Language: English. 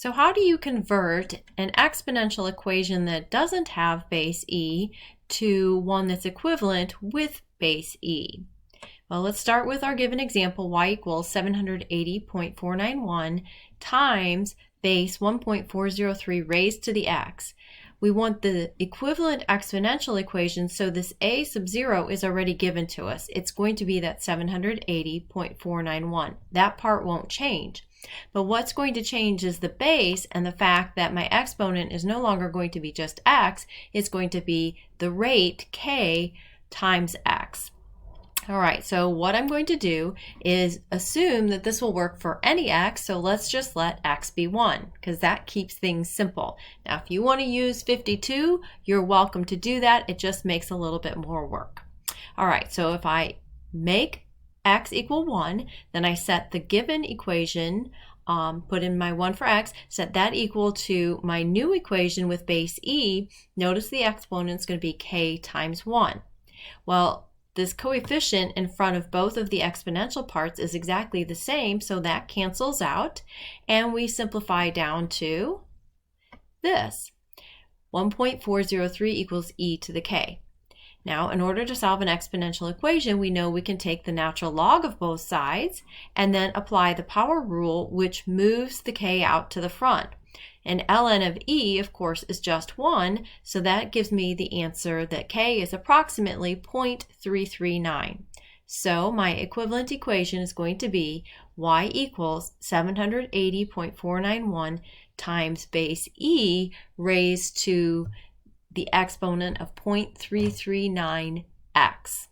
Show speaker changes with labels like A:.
A: So how do you convert an exponential equation that doesn't have base e to one that's equivalent with base e? Well, let's start with our given example, y equals 780.491 times base 1.403 raised to the x. We want the equivalent exponential equation, so this a sub 0 is already given to us. It's going to be that 780.491. That part won't change. But what's going to change is the base and the fact that my exponent is no longer going to be just x, it's going to be the rate k times x. All right, so what I'm going to do is assume that this will work for any x, so let's just let x be 1, because that keeps things simple. Now, if you want to use 52, you're welcome to do that. It just makes a little bit more work. All right, so if I make x equal 1, then I set the given equation, put in my 1 for x, set that equal to my new equation with base e. Notice the exponent is going to be k times 1. Well, this coefficient in front of both of the exponential parts is exactly the same, so that cancels out, and we simplify down to this. 1.403 equals e to the k. Now, in order to solve an exponential equation, we know we can take the natural log of both sides and then apply the power rule, which moves the k out to the front. And ln of e, of course, is just 1, so that gives me the answer that k is approximately 0.339. So my equivalent equation is going to be y equals 780.491 times base e raised to the exponent of 0.339x.